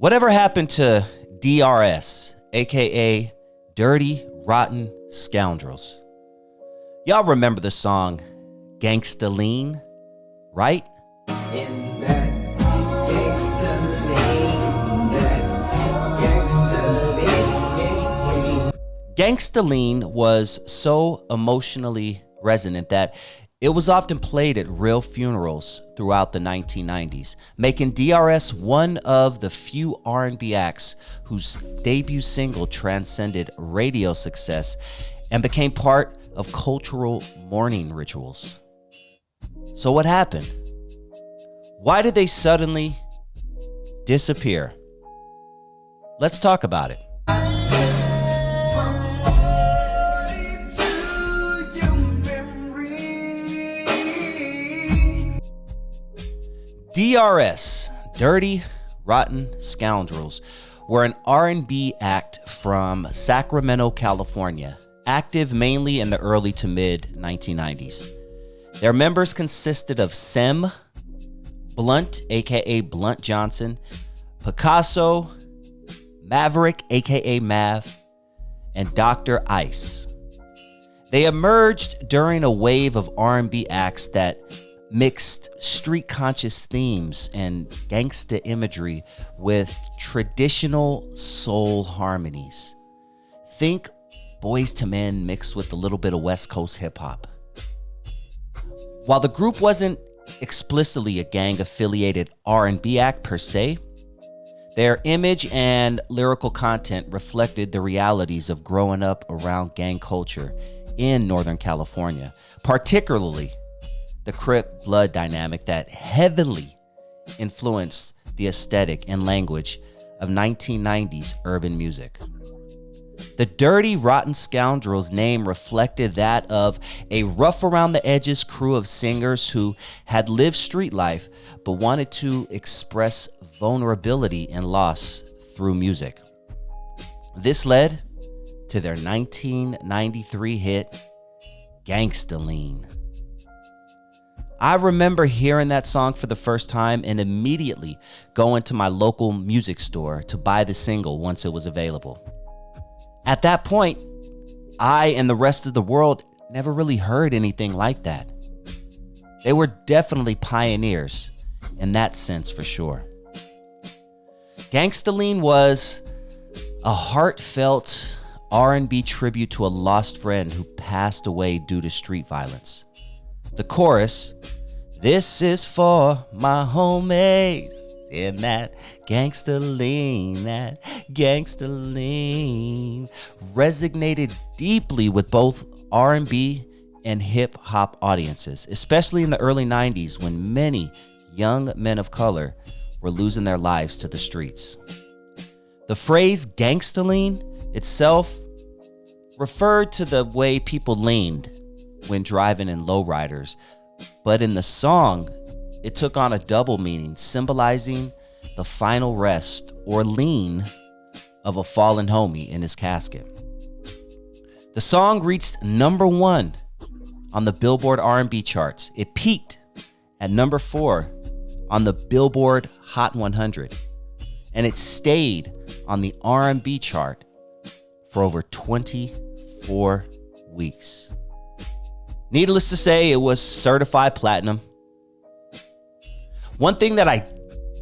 Whatever happened to DRS, aka Dirty Rotten Scoundrels? Y'all remember the song Gngsta Lean, right? In that gangsta lean, that gangsta lean. Gngsta Lean was so emotionally resonant that it was often played at real funerals throughout the 1990s, making DRS one of the few R&B acts whose debut single transcended radio success and became part of cultural mourning rituals. So what happened? Why did they suddenly disappear? Let's talk about it. DRS, Dirty Rotten Scoundrels, were an R&B act from Sacramento, California, active mainly in the early to mid 1990s. Their members consisted of Sem, Blunt, aka Blunt Johnson, Picasso, Maverick, aka Mav, and Dr. Ice. They emerged during a wave of R&B acts that mixed street-conscious themes and gangsta imagery with traditional soul harmonies. Think Boyz II Men mixed with a little bit of West Coast hip-hop. While the group wasn't explicitly a gang-affiliated R&B act per se, their image and lyrical content reflected the realities of growing up around gang culture in Northern California, particularly the Crip-Blood dynamic that heavily influenced the aesthetic and language of 1990s urban music. The Dirty Rotten Scoundrels name reflected that of a rough around the edges crew of singers who had lived street life but wanted to express vulnerability and loss through music. This led to their 1993 hit, Gngsta Lean. I remember hearing that song for the first time and immediately going to my local music store to buy the single once it was available. At that point, I and the rest of the world never really heard anything like that. They were definitely pioneers in that sense for sure. Gngsta Lean was a heartfelt R&B tribute to a lost friend who passed away due to street violence. The chorus, "This is for my homies in that gangsta lean, that gangsta lean," resonated deeply with both R&B and hip hop audiences, especially in the early 90s when many young men of color were losing their lives to the streets. The phrase gangsta lean itself referred to the way people leaned when driving in lowriders, but in the song, it took on a double meaning, symbolizing the final rest or lean of a fallen homie in his casket. The song reached number 1 on the Billboard R&B charts. It peaked at number 4 on the Billboard Hot 100, and it stayed on the R&B chart for over 24 weeks. Needless to say, it was certified platinum. One thing that I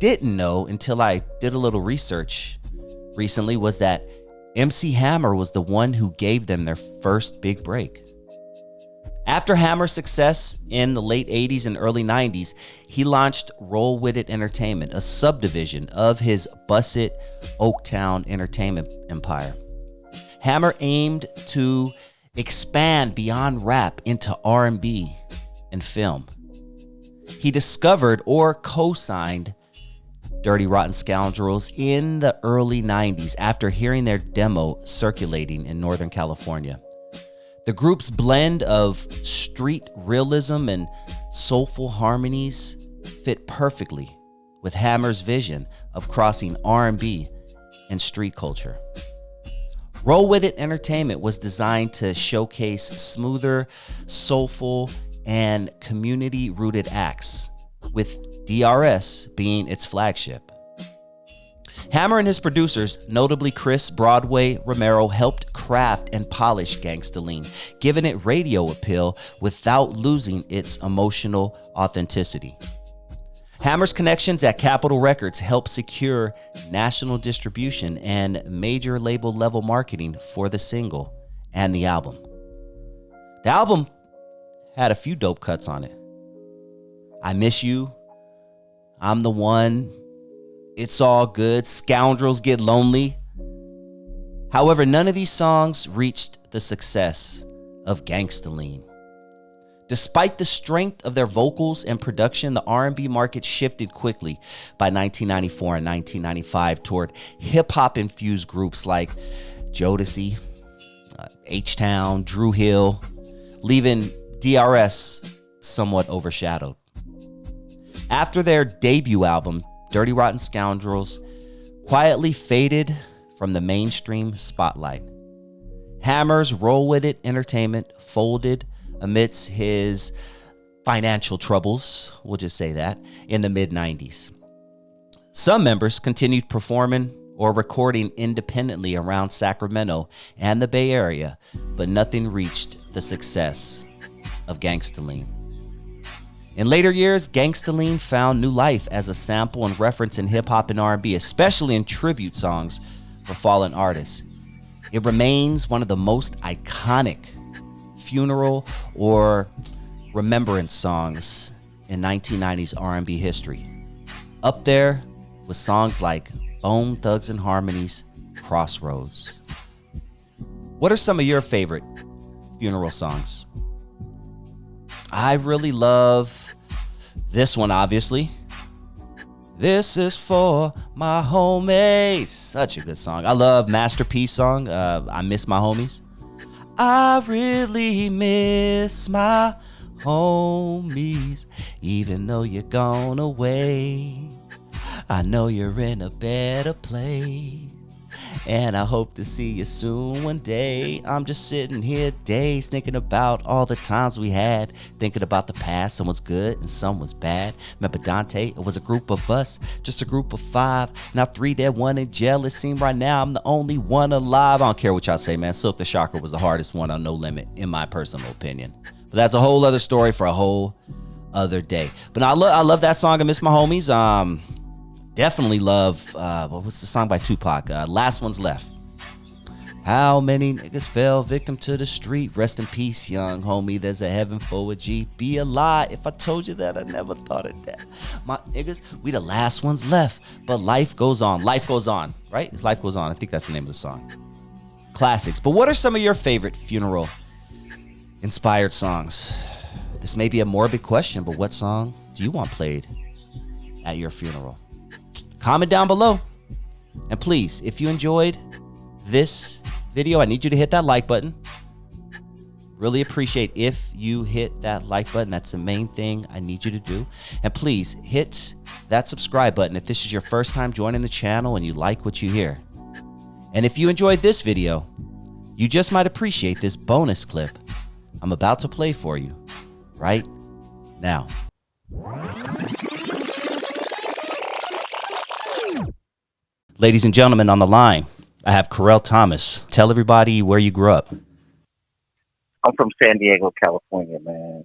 didn't know until I did a little research recently was that MC Hammer was the one who gave them their first big break. After Hammer's success in the late 80s and early 90s, he launched Roll With It Entertainment, a subdivision of his Busset Oaktown entertainment empire. Hammer aimed to expand beyond rap into R&B and film. He discovered or co-signed Dirty Rotten Scoundrels in the early 90s after hearing their demo circulating in Northern California. The group's blend of street realism and soulful harmonies fit perfectly with Hammer's vision of crossing R&B and street culture. Roll With It Entertainment was designed to showcase smoother, soulful, and community-rooted acts, with DRS being its flagship. Hammer and his producers, notably Chris Broadway Romero, helped craft and polish Gngsta Lean, giving it radio appeal without losing its emotional authenticity. Hammer's connections at Capitol Records helped secure national distribution and major label level marketing for the single and the album. The album had a few dope cuts on it. I Miss You, I'm the One, It's All Good, Scoundrels Get Lonely. However, none of these songs reached the success of Gngsta Lean. Despite the strength of their vocals and production, the R&B market shifted quickly by 1994 and 1995 toward hip-hop infused groups like Jodeci, H-Town, Dru Hill, leaving DRS somewhat overshadowed. After their debut album, Dirty Rotten Scoundrels quietly faded from the mainstream spotlight. Hammer's Roll With It Entertainment folded amidst his financial troubles, we'll just say that, in the mid-90s. Some members continued performing or recording independently around Sacramento and the Bay Area, but nothing reached the success of Gngsta Lean. In later years, Gngsta Lean found new life as a sample and reference in hip-hop and R&B, especially in tribute songs for fallen artists. It remains one of the most iconic funeral or remembrance songs in 1990s R&B history. Up there with songs like Bone Thugs and Harmony's Crossroads. What are some of your favorite funeral songs? I really love this one, obviously. This is for my homies. Such a good song. I love Masterpiece song, I Miss My Homies. I really miss my homies, even though you're gone away. I know you're in a better place, and I hope to see you soon one day. I'm just sitting here days thinking about all the times we had, thinking about the past. Some was good and some was bad. Remember Dante? It was a group of us, just a group of 5. Now 3 dead, 1 in jail. It seemed right now I'm the only one alive. I don't care what y'all say, man. Silk the Shocker was the hardest one on No Limit, in my personal opinion. But that's a whole other story for a whole other day. But I love that song, I Miss My Homies. Definitely love, what's the song by Tupac? Last One's Left. How many niggas fell victim to the street? Rest in peace, young homie. There's a heaven for a G. Be a lie if I told you that I never thought of that. My niggas, we the last ones left. But life goes on. Life goes on, right? It's Life Goes On. I think that's the name of the song. Classics. But what are some of your favorite funeral inspired songs? This may be a morbid question, but what song do you want played at your funeral? Comment down below. And please, if you enjoyed this video, I need you to hit that like button. Really appreciate if you hit that like button. That's the main thing I need you to do. And please hit that subscribe button if this is your first time joining the channel and you like what you hear. And if you enjoyed this video, you just might appreciate this bonus clip I'm about to play for you right now. Ladies and gentlemen, on the line, I have Carell Thomas. Tell everybody where you grew up. I'm from San Diego, California, man.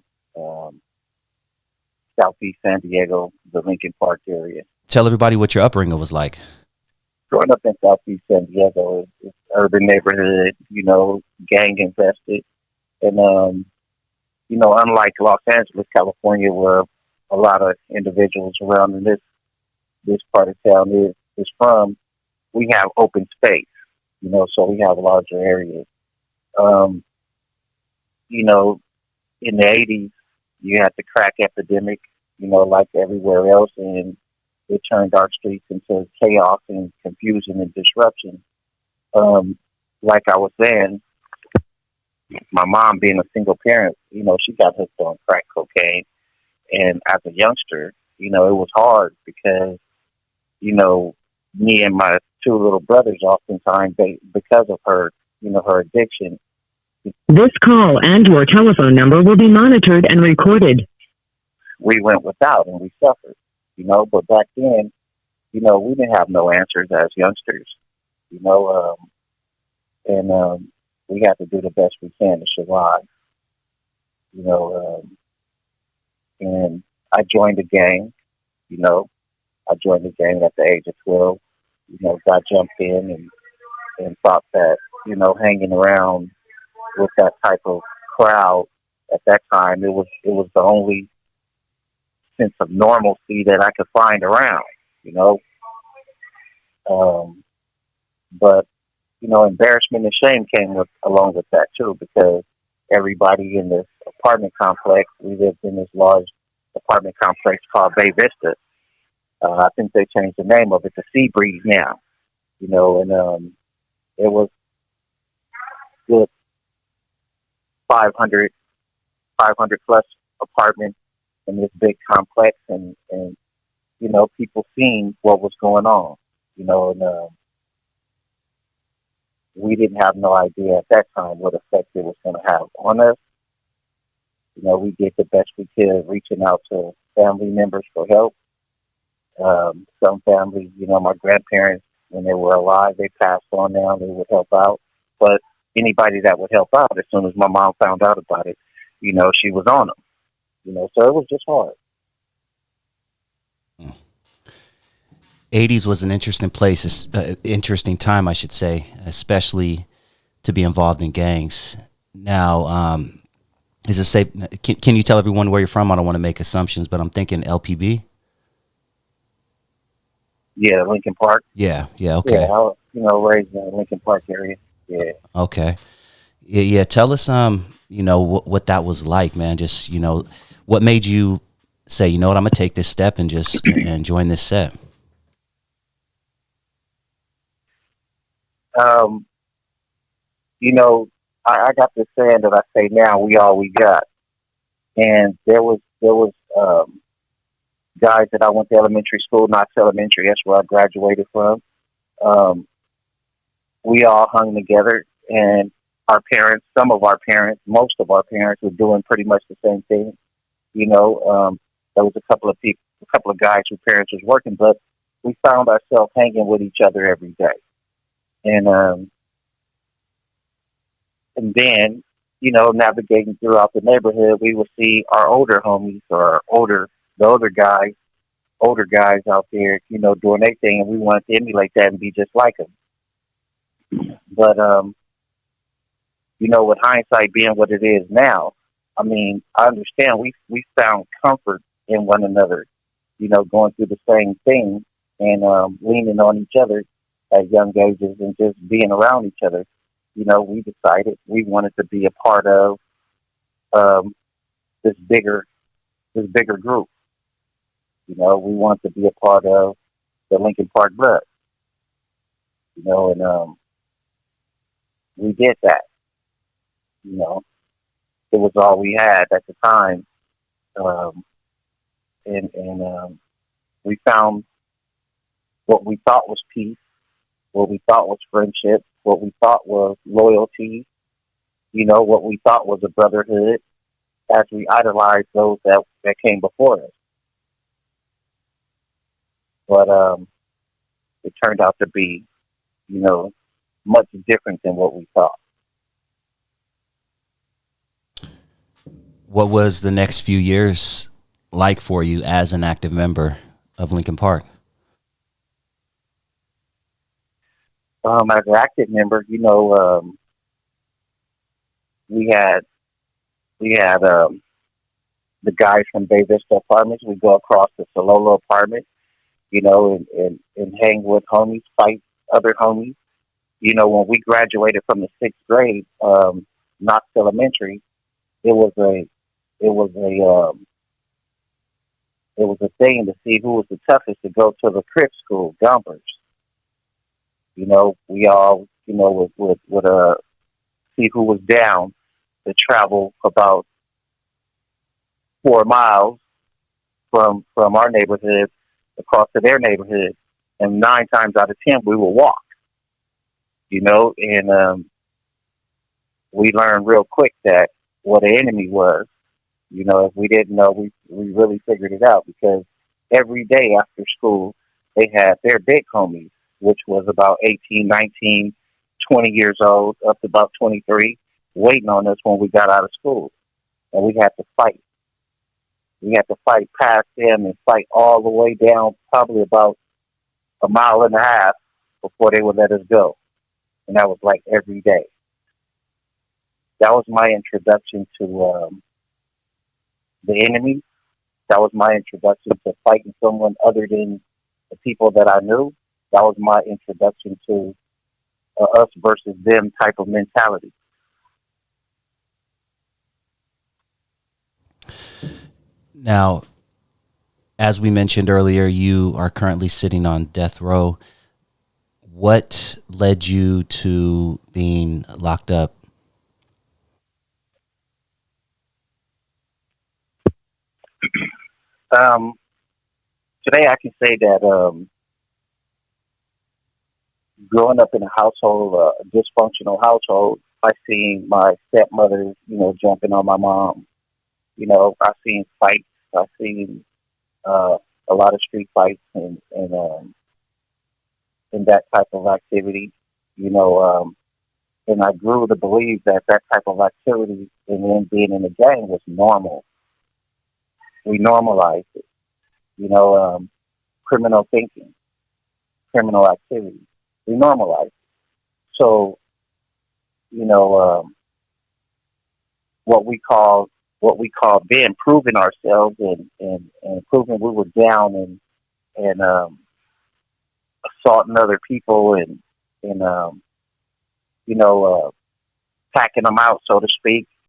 Southeast San Diego, the Lincoln Park area. Tell everybody what your upbringing was like. Growing up in Southeast San Diego, it's urban neighborhood, gang infested. And, unlike Los Angeles, California, where a lot of individuals around in this part of town is from, we have open space, so we have larger areas. In the 80s, you had the crack epidemic, like everywhere else, and it turned our streets into chaos and confusion and disruption. Like I was saying, my mom being a single parent, she got hooked on crack cocaine. And as a youngster, it was hard because, me and my 2 little brothers oftentimes, because of her, her addiction. This call and your telephone number will be monitored and recorded. We went without and we suffered, but back then, we didn't have no answers as youngsters, you know, and we had to do the best we can to survive, you know. And I joined the gang, you know. I joined the gang at the age of 12, got jumped in and thought that, hanging around with that type of crowd at that time, it was the only sense of normalcy that I could find around, you know. Um, but embarrassment and shame came along with that too, because everybody in this apartment complex, we lived in this large apartment complex called Bay Vista. I think they changed the name of it to Sea Breeze now, and it was good 500 plus apartments in this big complex, and people seeing what was going on, and we didn't have no idea at that time what effect it was going to have on us. We did the best we could, reaching out to family members for help. Some families, my grandparents, when they were alive, they passed on now, they would help out. But anybody that would help out, as soon as my mom found out about it, she was on them. So it was just hard. 80s was an interesting place, interesting time, I should say, especially to be involved in gangs. Now, is it safe? Can you tell everyone where you're from? I don't want to make assumptions, but I'm thinking LPB. Yeah, Lincoln Park. Yeah, okay. Yeah, I was, raised in the Lincoln Park area. Yeah. Okay. Yeah. Tell us, what that was like, man. Just, what made you say, I'm gonna take this step and just and join this set. You know, I got this saying that I say now, we all we got. And there was guys that I went to elementary school, Knox Elementary, that's where I graduated from. We all hung together, and our parents, some of our parents, most of our parents were doing pretty much the same thing. There was a couple of guys whose parents was working, but we found ourselves hanging with each other every day. And then, navigating throughout the neighborhood, we would see our older homies or the older guys out there, doing their thing, and we wanted to emulate that and be just like them. But, with hindsight being what it is now, I mean, I understand we found comfort in one another, going through the same thing and leaning on each other at young ages and just being around each other. We decided we wanted to be a part of this bigger group. We wanted to be a part of the Lincoln Park Blood. And we did that. It was all we had at the time, and we found what we thought was peace, what we thought was friendship, what we thought was loyalty, what we thought was a brotherhood, as we idolized those that came before us. But it turned out to be, much different than what we thought. What was the next few years like for you as an active member of Lincoln Park? As an active member, we had the guys from Bay Vista Apartments. We go across the Sololo Apartment, and hang with homies, fight other homies. When we graduated from the 6th grade, Knox Elementary, it was a thing to see who was the toughest to go to the Crip school, Gompers. We all, would see who was down to travel about 4 miles from our neighborhood across to their neighborhood, and 9 times out of 10 we would walk. And we learned real quick that what an enemy was. If we didn't know, we really figured it out, because every day after school they had their big homies, which was about 18, 19, 20 years old, up to about 23, waiting on us when we got out of school. And we had to fight. We had to fight past them and fight all the way down, probably about a mile and a half before they would let us go. And that was like every day. That was my introduction to the enemy. That was my introduction to fighting someone other than the people that I knew. That was my introduction to us versus them type of mentality. Now, as we mentioned earlier, you are currently sitting on death row. What led you to being locked up? Um, Today, I can say that growing up in a household, a dysfunctional household, I seen my stepmother, jumping on my mom. I seen fights. I seen a lot of street fights and that type of activity. You know, and I grew to believe that that type of activity and then being in the gang was normal. We normalized it. You know, criminal thinking, criminal activity. We normalized it. So, you know, what we call being proving ourselves and proving we were down and assaulting other people and you know, packing them out, so to speak.